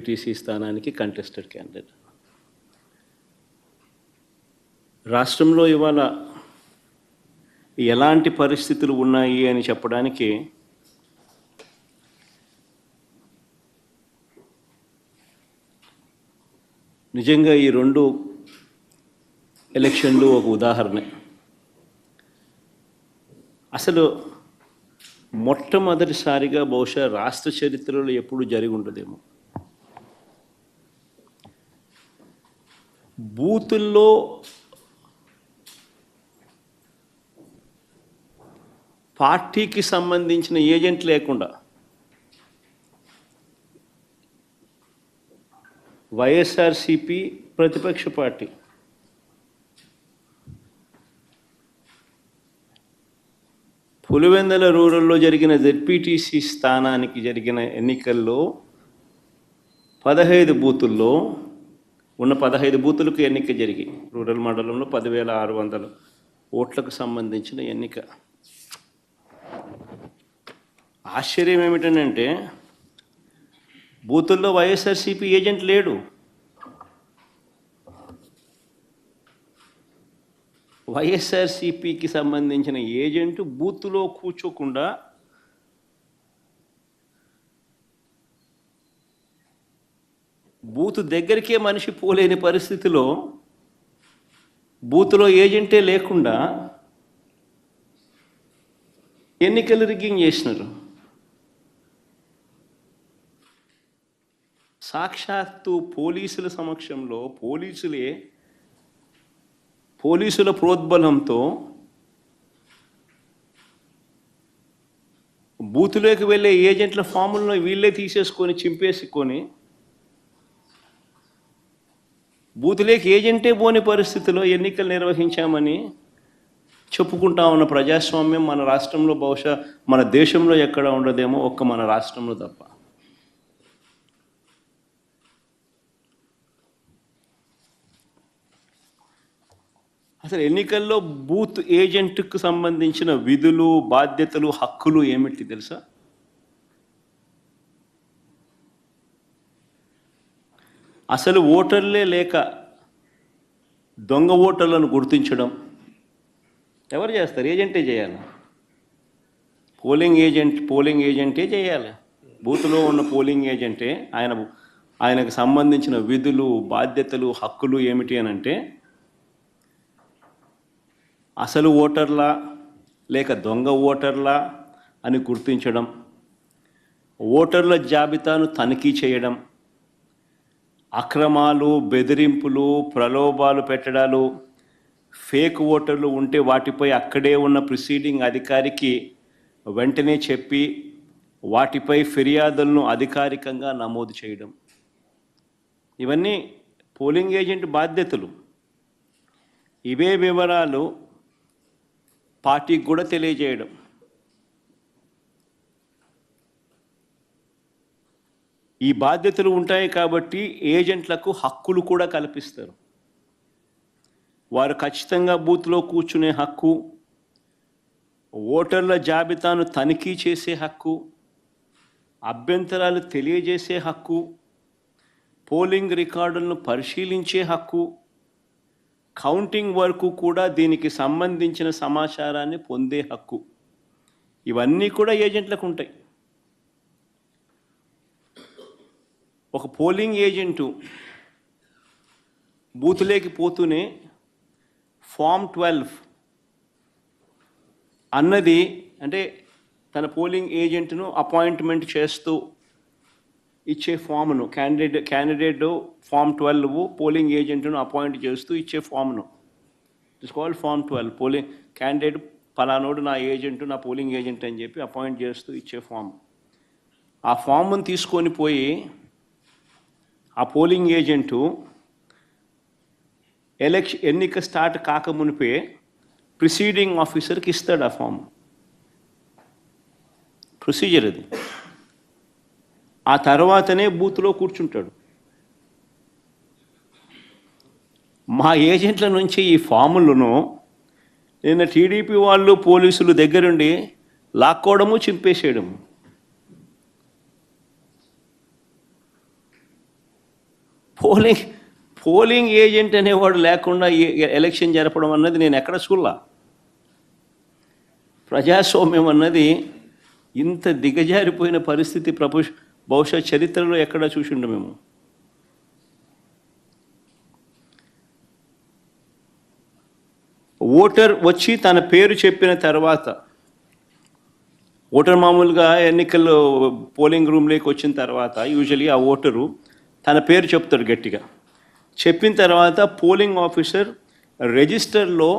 TC స్థానానికి contested candidate. రాష్ట్రంలో ఇవాళ ఎలాంటి పరిస్థితులు ఉన్నాయి అని చెప్పడానికి నిజంగా ఈ రెండు ఎలక్షన్లు ఒక ఉదాహరణ. అసలు మొట్టమొదటిసారిగా బహుశా రాష్ట్ర చరిత్రలో ఎప్పుడు జరిగి ఉండదేమో బూతుల్లో పార్టీకి సంబంధించిన ఏజెంట్ లేకుండా వైఎస్ఆర్సీపీ ప్రతిపక్ష పార్టీ పులివెందుల రూరల్లో జరిగిన జెడ్పీటీసీ స్థానానికి జరిగిన ఎన్నికల్లో 15 బూతుల్లో ఉన్న 15 బూతులకు ఎన్నిక జరిగి రూరల్ మండలంలో 10,600 ఓట్లకు సంబంధించిన ఎన్నిక. ఆశ్చర్యం ఏమిటంటే బూతుల్లో వైఎస్ఆర్సీపీ ఏజెంట్ లేడు. వైఎస్ఆర్సీపీకి సంబంధించిన ఏజెంట్ బూత్లో కూర్చోకుండా బూత్ దగ్గరికే మనిషి పోలేని పరిస్థితిలో బూత్లో ఏజెంటే లేకుండా ఎన్నికలు రిగ్గింగ్ చేసినారు. సాక్షాత్తు పోలీసుల సమక్షంలో పోలీసుల ప్రోద్బలంతో బూతులోకి వెళ్ళే ఏజెంట్ల ఫాములను వీళ్ళే తీసేసుకొని చింపేసుకొని బూతులోకి ఏజెంటే పోని పరిస్థితిలో ఎన్నికలు నిర్వహించామని చెప్పుకుంటా ఉన్న ప్రజాస్వామ్యం మన రాష్ట్రంలో బహుశా మన దేశంలో ఎక్కడ ఉండదేమో, ఒక్క మన రాష్ట్రంలో తప్ప. అసలు ఎన్నికల్లో బూత్ ఏజెంట్కు సంబంధించిన విధులు, బాధ్యతలు, హక్కులు ఏమిటి తెలుసా? అసలు ఓటర్లే లేక దొంగ ఓటర్లను గుర్తించడం ఎవరు చేస్తారు? ఏజెంటే చేయాలి. పోలింగ్ ఏజెంటే చేయాలి. బూత్లో ఉన్న పోలింగ్ ఏజెంటే ఆయనకు సంబంధించిన విధులు, బాధ్యతలు, హక్కులు ఏమిటి అని అంటే అసలు ఓటర్లా లేక దొంగ ఓటర్లా అని గుర్తించడం, ఓటర్ల జాబితాను తనిఖీ చేయడం, అక్రమాలు, బెదిరింపులు, ప్రలోభాలు పెట్టడాలు, ఫేక్ ఓటర్లు ఉంటే వాటిపై అక్కడే ఉన్న ప్రిసీడింగ్ అధికారికి వెంటనే చెప్పి వాటిపై ఫిర్యాదులను అధికారికంగా నమోదు చేయడం, ఇవన్నీ పోలింగ్ ఏజెంట్ బాధ్యతలు. ఇవే వివరాలు పార్టీకి కూడా తెలియజేయడం. ఈ బాధ్యతలు ఉంటాయి కాబట్టి ఏజెంట్లకు హక్కులు కూడా కల్పిస్తారు. వారు ఖచ్చితంగా బూత్లో కూర్చునే హక్కు, ఓటర్ల జాబితాను తనిఖీ చేసే హక్కు, అభ్యంతరాలు తెలియజేసే హక్కు, పోలింగ్ రికార్డులను పరిశీలించే హక్కు, కౌంటింగ్ వరకు కూడా దీనికి సంబంధించిన సమాచారాన్ని పొందే హక్కు, ఇవన్నీ కూడా ఏజెంట్లకు ఉంటాయి. ఒక పోలింగ్ ఏజెంటు బూతులోకి పోతూనే ఫామ్ 12 అన్నది అంటే తన పోలింగ్ ఏజెంట్ను అపాయింట్మెంట్ చేస్తూ ఇచ్చే ఫామ్ను క్యాండిడేట్ ఫామ్ 12 పోలింగ్ ఏజెంట్ను అపాయింట్ చేస్తూ ఇచ్చే ఫామ్ను it's called form 12. Polling candidate పలానోడు నా ఏజెంట్, నా పోలింగ్ ఏజెంట్ అని చెప్పి అపాయింట్ చేస్తూ ఇచ్చే ఫామ్. ఆ ఫామ్ను తీసుకొని పోయి ఆ పోలింగ్ ఏజెంటు ఎన్నిక స్టార్ట్ కాకమునిపే ప్రిసీడింగ్ ఆఫీసర్కి ఇస్తాడు ఆ ఫామ్. ప్రొసీజర్ అది. ఆ తర్వాతనే బూత్లో కూర్చుంటాడు. మా ఏజెంట్ల నుంచి ఈ ఫాములను నిన్న టీడీపీ వాళ్ళు పోలీసులు దగ్గరుండి లాక్కోవడము, చింపేసేయడము. పోలింగ్ ఏజెంట్ అనేవాడు లేకుండా ఎలక్షన్ జరపడం అన్నది నేను ఎక్కడ చూడలా. ప్రజాస్వామ్యం అన్నది ఇంత దిగజారిపోయిన పరిస్థితి బహుశా చరిత్రలో ఎక్కడ చూసిండు మేము. ఓటర్ వచ్చి తన పేరు చెప్పిన తర్వాత, ఓటర్ మామూలుగా ఎన్నికల్లో పోలింగ్ రూమ్లోకి వచ్చిన తర్వాత యూజువలీ ఆ ఓటరు తన పేరు చెప్తాడు గట్టిగా. చెప్పిన తర్వాత పోలింగ్ ఆఫీసర్ రిజిస్టర్లో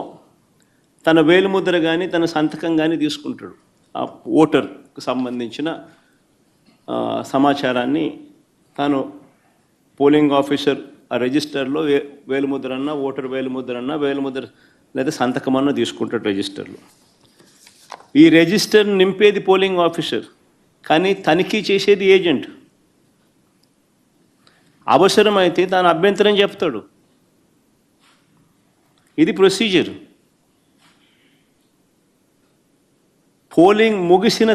తన వేలిముద్ర కానీ తన సంతకం కానీ తీసుకుంటాడు. ఆ ఓటర్కు సంబంధించిన సమాచారాన్ని తాను పోలింగ్ ఆఫీసర్ ఆ రిజిస్టర్లో వేలిముద్ర అన్నా, ఓటర్ వేలిముద్ర లేదా సంతకం అన్నా తీసుకుంటాడు రిజిస్టర్లో. ఈ రిజిస్టర్ నింపేది పోలింగ్ ఆఫీసర్, కానీ తనిఖీ చేసేది ఏజెంట్. అవసరమైతే తాను అభ్యంతరం చెప్తాడు. ఇది ప్రొసీజర్. పోలింగ్ ముగిసిన